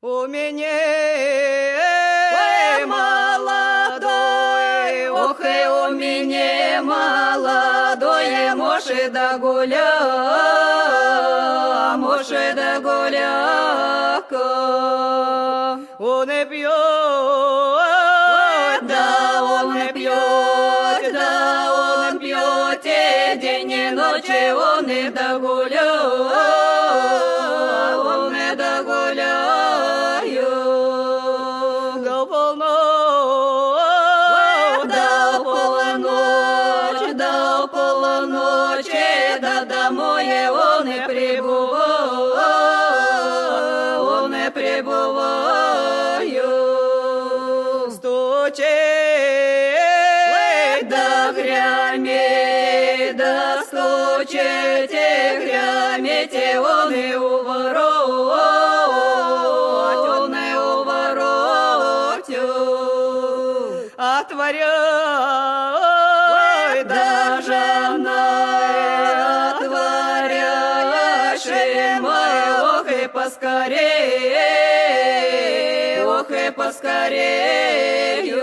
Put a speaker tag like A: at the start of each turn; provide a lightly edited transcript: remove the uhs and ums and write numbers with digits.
A: У меня молодой, ох, и у меня молодое, может да гуля, может да гуляка. Он и пьет, да он и пьет, да он пьет, и день и ночь он и да гуля, он и да гуля. Домой он не прибывает, он не прибывает. Стучит, да грямит, да стучит, и грямит, и он и уворот, он и уворот. Отворяй, да жена, ох и поскорей, ох и поскорей.